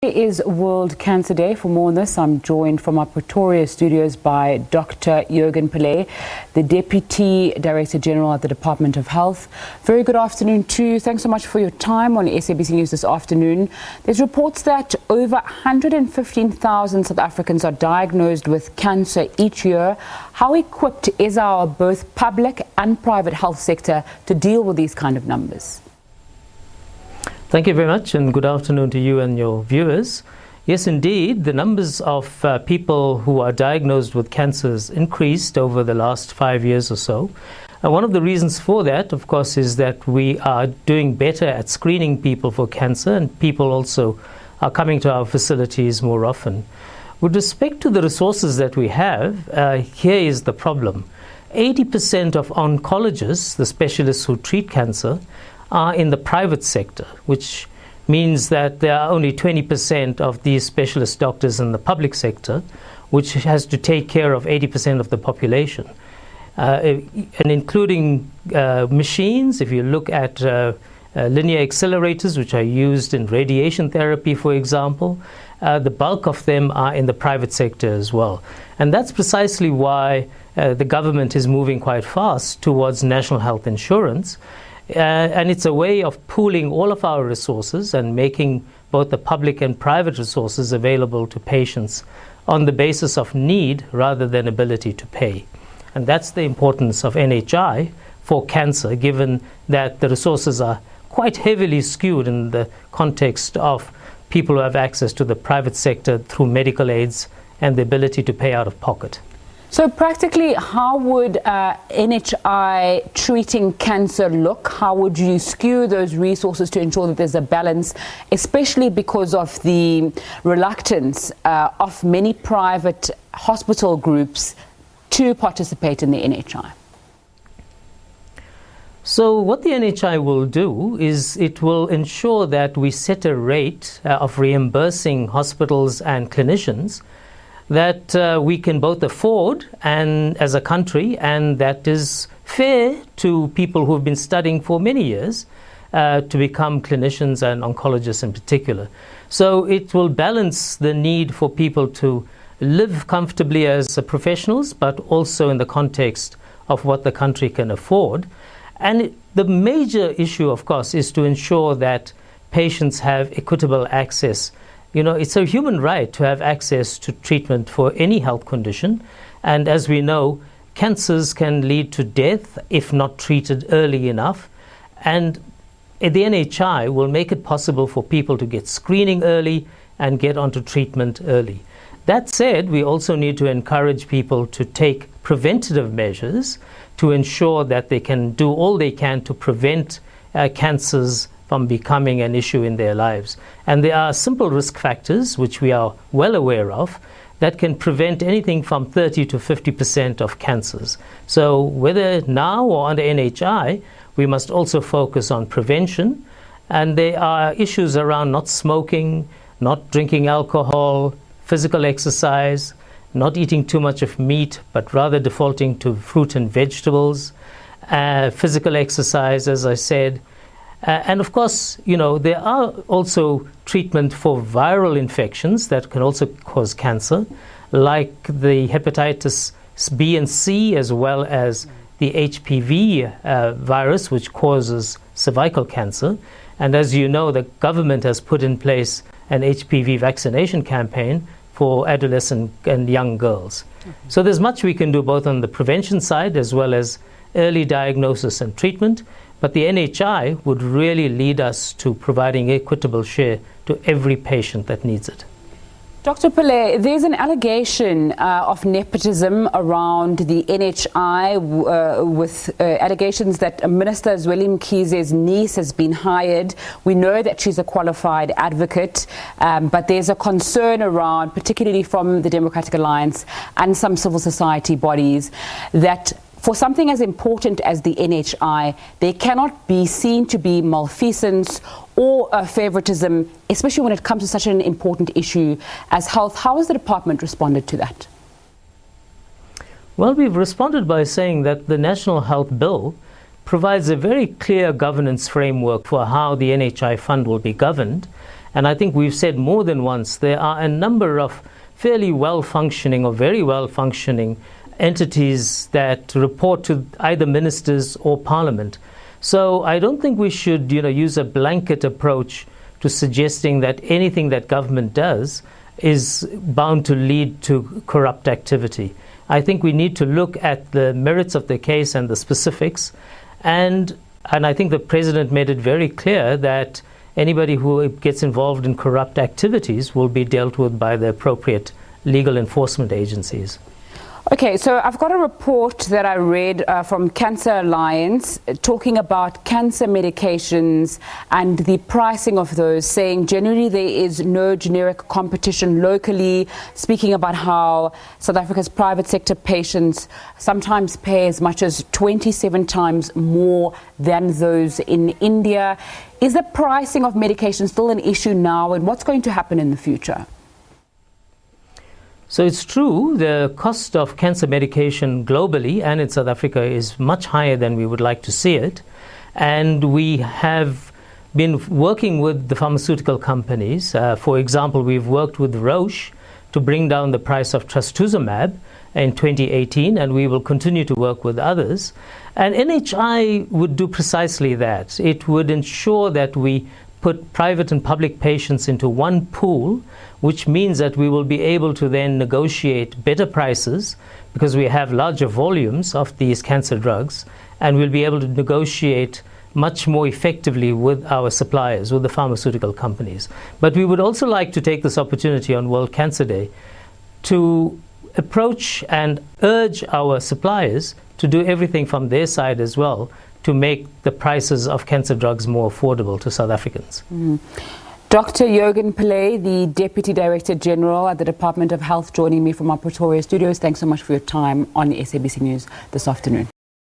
It is World Cancer Day. For more on this, I'm joined from our Pretoria studios by Dr. Yogan Pillay, the Deputy Director General at the Department of Health. Very good afternoon to you. Thanks so much for your time on SABC News this afternoon. There's reports that over 115,000 South Africans are diagnosed with cancer each year. How equipped is our both public and private health sector to deal with these kind of numbers? Thank you very much, and good afternoon to you and your viewers. Yes, indeed, the numbers of people who are diagnosed with cancers increased over the last 5 years or so. And one of the reasons for that, of course, is that we are doing better at screening people for cancer, and people also are coming to our facilities more often. With respect to the resources that we have, here is the problem. 80% of oncologists, the specialists who treat cancer, are in the private sector, which means that there are only 20% of these specialist doctors in the public sector, which has to take care of 80% of the population. And including machines, if you look at linear accelerators, which are used in radiation therapy, for example, the bulk of them are in the private sector as well. And that's precisely why the government is moving quite fast towards national health insurance. And it's a way of pooling all of our resources and making both the public and private resources available to patients on the basis of need rather than ability to pay. And that's the importance of NHI for cancer, given that the resources are quite heavily skewed in the context of people who have access to the private sector through medical aids and the ability to pay out of pocket. So practically, how would NHI treating cancer look? How would you skew those resources to ensure that there's a balance, especially because of the reluctance of many private hospital groups to participate in the NHI? So what the NHI will do is it will ensure that we set a rate of reimbursing hospitals and clinicians that we can both afford and as a country, and that is fair to people who have been studying for many years to become clinicians and oncologists in particular. So it will balance the need for people to live comfortably as professionals, but also in the context of what the country can afford. And the major issue, of course, is to ensure that patients have equitable access. You know, it's a human right to have access to treatment for any health condition. And as we know, cancers can lead to death if not treated early enough. And the NHI will make it possible for people to get screening early and get onto treatment early. That said, we also need to encourage people to take preventative measures to ensure that they can do all they can to prevent cancers from becoming an issue in their lives. And there are simple risk factors, which we are well aware of, that can prevent anything from 30 to 50% of cancers. So whether now or under NHI, we must also focus on prevention. And there are issues around not smoking, not drinking alcohol, physical exercise, not eating too much of meat, but rather defaulting to fruit and vegetables, physical exercise, as I said. And of course, you know, there are also treatment for viral infections that can also cause cancer, like the hepatitis B and C, as well as the HPV virus, which causes cervical cancer. And as you know, the government has put in place an HPV vaccination campaign for adolescent and young girls. Okay. So there's much we can do both on the prevention side as well as early diagnosis and treatment. But the NHI would really lead us to providing equitable share to every patient that needs it. Dr. Pillay, there's an allegation of nepotism around the NHI with allegations that Minister Zweli Mkhize's niece has been hired. We know that she's a qualified advocate, but there's a concern around, particularly from the Democratic Alliance and some civil society bodies, that for something as important as the NHI, there cannot be seen to be malfeasance or favoritism, especially when it comes to such an important issue as health. How has the department responded to that? Well, we've responded by saying that the National Health Bill provides a very clear governance framework for how the NHI fund will be governed. And I think we've said more than once, there are a number of fairly well-functioning or very well-functioning entities that report to either ministers or parliament. So I don't think we should, use a blanket approach to suggesting that anything that government does is bound to lead to corrupt activity. I think we need to look at the merits of the case and the specifics, and I think the President made it very clear that anybody who gets involved in corrupt activities will be dealt with by the appropriate legal enforcement agencies. Okay, so I've got a report that I read from Cancer Alliance talking about cancer medications and the pricing of those, saying generally there is no generic competition locally, speaking about how South Africa's private sector patients sometimes pay as much as 27 times more than those in India. Is the pricing of medication still an issue now, and what's going to happen in the future? So it's true, the cost of cancer medication globally and in South Africa is much higher than we would like to see it. And we have been working with the pharmaceutical companies. For example, we've worked with Roche to bring down the price of trastuzumab in 2018, and we will continue to work with others. And NHI would do precisely that. It would ensure that we put private and public patients into one pool, which means that we will be able to then negotiate better prices because we have larger volumes of these cancer drugs, and we'll be able to negotiate much more effectively with our suppliers, with the pharmaceutical companies. But we would also like to take this opportunity on World Cancer Day to approach and urge our suppliers to do everything from their side as well to make the prices of cancer drugs more affordable to South Africans. Dr. Yogan Pillay, the Deputy Director General at the Department of Health, joining me from our Pretoria studios. Thanks so much for your time on SABC News this afternoon.